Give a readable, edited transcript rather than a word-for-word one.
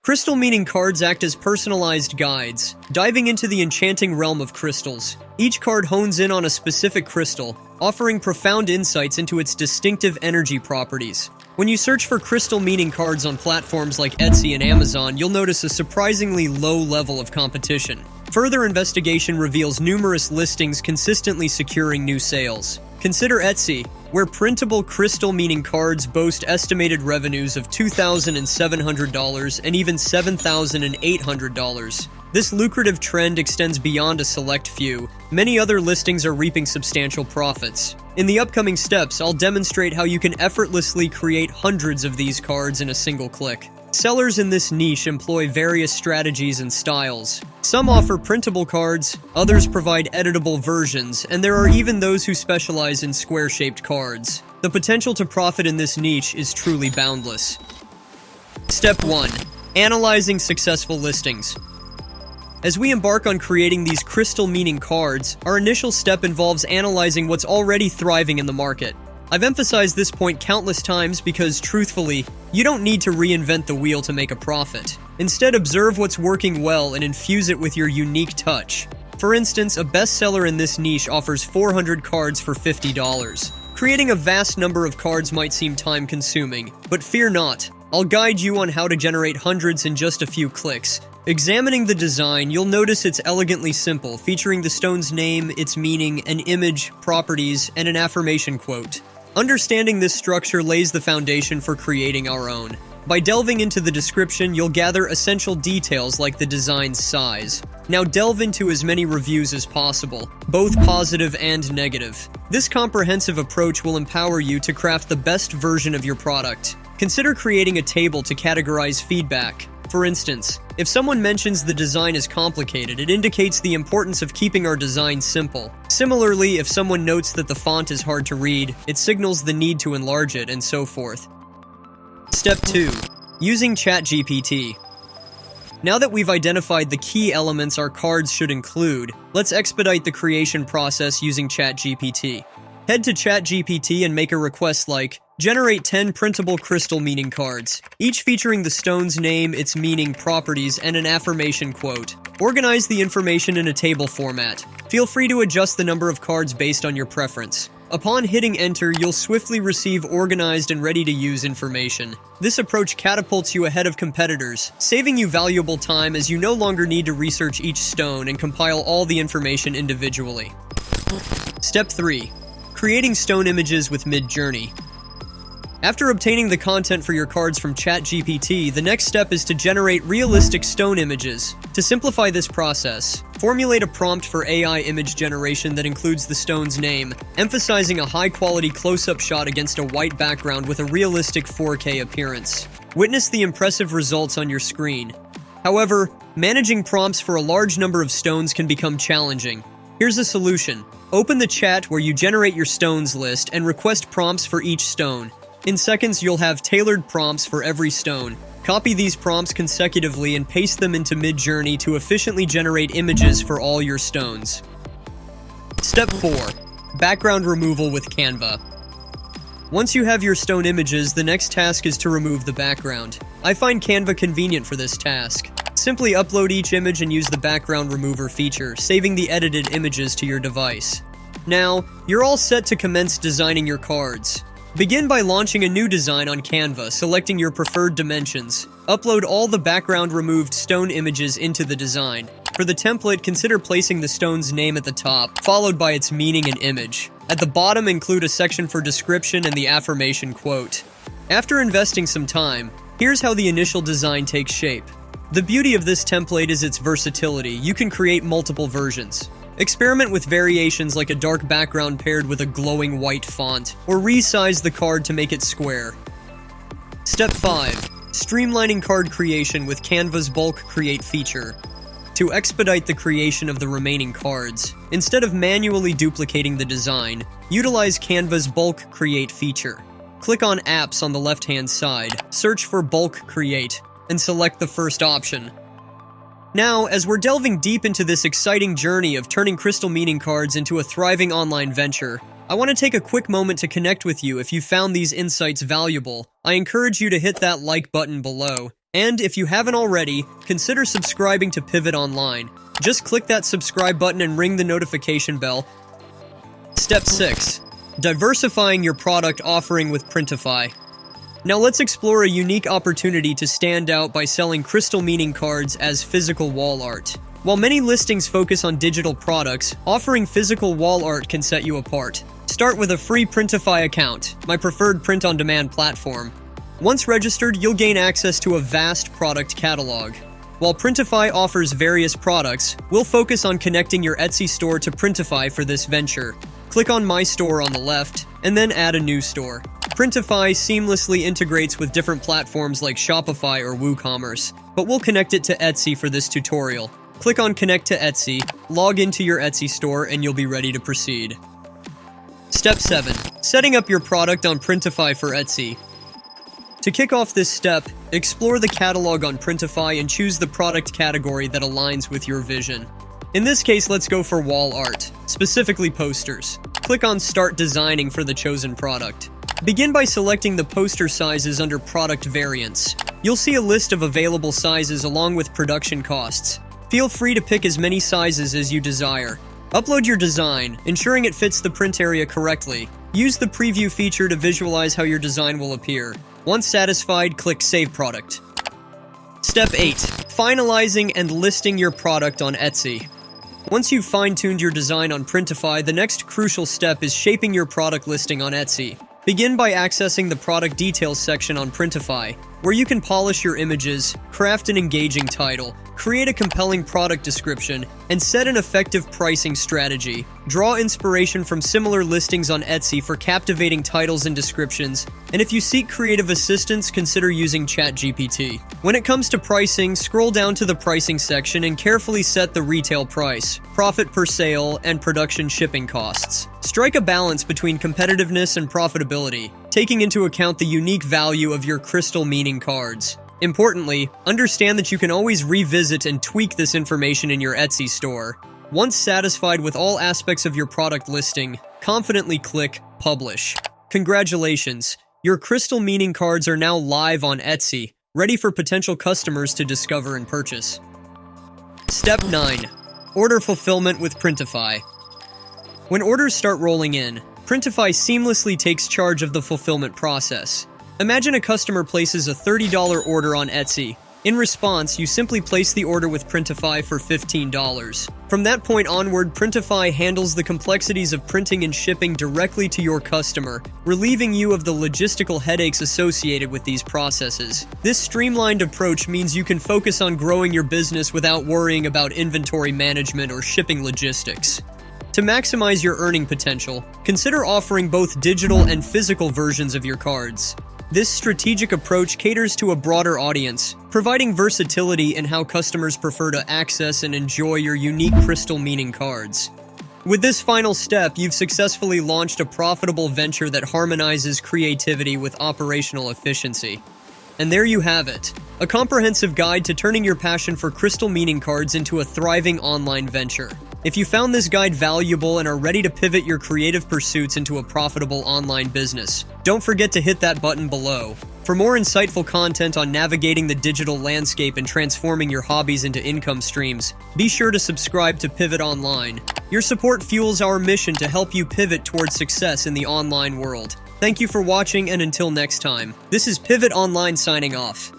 Crystal meaning cards act as personalized guides, diving into the enchanting realm of crystals. Each card hones in on a specific crystal, offering profound insights into its distinctive energy properties. When you search for crystal meaning cards on platforms like Etsy and Amazon, you'll notice a surprisingly low level of competition. Further investigation reveals numerous listings consistently securing new sales. Consider Etsy, where printable crystal meaning cards boast estimated revenues of $2,700 and even $7,800. This lucrative trend extends beyond a select few. Many other listings are reaping substantial profits. In the upcoming steps, I'll demonstrate how you can effortlessly create hundreds of these cards in a single click. Sellers in this niche employ various strategies and styles. Some offer printable cards, others provide editable versions, and there are even those who specialize in square-shaped cards. The potential to profit in this niche is truly boundless. Step 1. Analyzing successful listings. As we embark on creating these crystal meaning cards, our initial step involves analyzing what's already thriving in the market. I've emphasized this point countless times because, truthfully, you don't need to reinvent the wheel to make a profit. Instead, observe what's working well and infuse it with your unique touch. For instance, a bestseller in this niche offers 400 cards for $50. Creating a vast number of cards might seem time-consuming, but fear not. I'll guide you on how to generate hundreds in just a few clicks. Examining the design, you'll notice it's elegantly simple, featuring the stone's name, its meaning, an image, properties, and an affirmation quote. Understanding this structure lays the foundation for creating our own. By delving into the description, you'll gather essential details like the design's size. Now delve into as many reviews as possible, both positive and negative. This comprehensive approach will empower you to craft the best version of your product. Consider creating a table to categorize feedback. For instance, if someone mentions the design is complicated, it indicates the importance of keeping our design simple. Similarly, if someone notes that the font is hard to read, it signals the need to enlarge it, and so forth. Step 2. Using Chat GPT. Now that we've identified the key elements our cards should include, let's expedite the creation process using Chat GPT. Head to Chat GPT and make a request like, generate 10 printable crystal meaning cards, each featuring the stone's name, its meaning, properties, and an affirmation quote. Organize the information in a table format. Feel free to adjust the number of cards based on your preference. Upon hitting enter, you'll swiftly receive organized and ready-to-use information. This approach catapults you ahead of competitors, saving you valuable time as you no longer need to research each stone and compile all the information individually. Step 3. Creating stone images with Mid-Journey. After obtaining the content for your cards from Chat GPT, the next step is to generate realistic stone images. To simplify this process, formulate a prompt for AI image generation that includes the stone's name, emphasizing a high-quality close-up shot against a white background with a realistic 4K appearance. Witness the impressive results on your screen. However, managing prompts for a large number of stones can become challenging. Here's a solution. Open the chat where you generate your stones list and request prompts for each stone. In seconds, you'll have tailored prompts for every stone. Copy these prompts consecutively and paste them into Mid-Journey to efficiently generate images for all your stones. Step 4. Background removal with Canva. Once you have your stone images, the next task is to remove the background. I find Canva convenient for this task. Simply upload each image and use the background remover feature, saving the edited images to your device. Now, you're all set to commence designing your cards. Begin by launching a new design on Canva, selecting your preferred dimensions. Upload all the background removed stone images into the design. For the template, consider placing the stone's name at the top, followed by its meaning and image. At the bottom, include a section for description and the affirmation quote. After investing some time, here's how the initial design takes shape. The beauty of this template is its versatility. You can create multiple versions. Experiment with variations like a dark background paired with a glowing white font, or resize the card to make it square. Step 5. Streamlining card creation with Canva's Bulk Create feature. To expedite the creation of the remaining cards, instead of manually duplicating the design, utilize Canva's Bulk Create feature. Click on Apps on the left-hand side, search for Bulk Create, and select the first option. Now, as we're delving deep into this exciting journey of turning crystal meaning cards into a thriving online venture, I want to take a quick moment to connect with you if you found these insights valuable. I encourage you to hit that like button below. And if you haven't already, consider subscribing to Pivot Online. Just click that subscribe button and ring the notification bell. Step 6. Diversifying your product offering with Printify. Now let's explore a unique opportunity to stand out by selling crystal meaning cards as physical wall art. While many listings focus on digital products, offering physical wall art can set you apart. Start with a free Printify account, my preferred print-on-demand platform. Once registered, you'll gain access to a vast product catalog. While Printify offers various products, we'll focus on connecting your Etsy store to Printify for this venture. Click on My Store on the left, and then add a new store. Printify seamlessly integrates with different platforms like Shopify or WooCommerce, but we'll connect it to Etsy for this tutorial. Click on Connect to Etsy, log into your Etsy store, and you'll be ready to proceed. Step 7. Setting up your product on Printify for Etsy. To kick off this step, explore the catalog on Printify and choose the product category that aligns with your vision. In this case, let's go for wall art, specifically posters. Click on Start Designing for the chosen product. Begin by selecting the poster sizes under Product Variants. You'll see a list of available sizes along with production costs. Feel free to pick as many sizes as you desire. Upload your design, ensuring it fits the print area correctly. Use the preview feature to visualize how your design will appear. Once satisfied, click Save Product. Step 8. Finalizing and listing your product on Etsy. Once you've fine-tuned your design on Printify, the next crucial step is shaping your product listing on Etsy. Begin by accessing the product details section on Printify, where you can polish your images, craft an engaging title, create a compelling product description, and set an effective pricing strategy. Draw inspiration from similar listings on Etsy for captivating titles and descriptions, and if you seek creative assistance, consider using Chat GPT. When it comes to pricing, scroll down to the pricing section and carefully set the retail price, profit per sale, and production shipping costs. Strike a balance between competitiveness and profitability, taking into account the unique value of your crystal meaning cards. Importantly, understand that you can always revisit and tweak this information in your Etsy store. Once satisfied with all aspects of your product listing, confidently click Publish. Congratulations! Your crystal meaning cards are now live on Etsy, ready for potential customers to discover and purchase. Step 9. Order fulfillment with Printify. When orders start rolling in, Printify seamlessly takes charge of the fulfillment process. Imagine a customer places a $30 order on Etsy. In response, you simply place the order with Printify for $15. From that point onward, Printify handles the complexities of printing and shipping directly to your customer, relieving you of the logistical headaches associated with these processes. This streamlined approach means you can focus on growing your business without worrying about inventory management or shipping logistics. To maximize your earning potential, consider offering both digital and physical versions of your cards. This strategic approach caters to a broader audience, providing versatility in how customers prefer to access and enjoy your unique crystal meaning cards. With this final step, you've successfully launched a profitable venture that harmonizes creativity with operational efficiency. And there you have it, a comprehensive guide to turning your passion for crystal meaning cards into a thriving online venture. If you found this guide valuable and are ready to pivot your creative pursuits into a profitable online business, don't forget to hit that button below. For more insightful content on navigating the digital landscape and transforming your hobbies into income streams, be sure to subscribe to Pivot Online. Your support fuels our mission to help you pivot towards success in the online world. Thank you for watching, and until next time, this is Pivot Online signing off.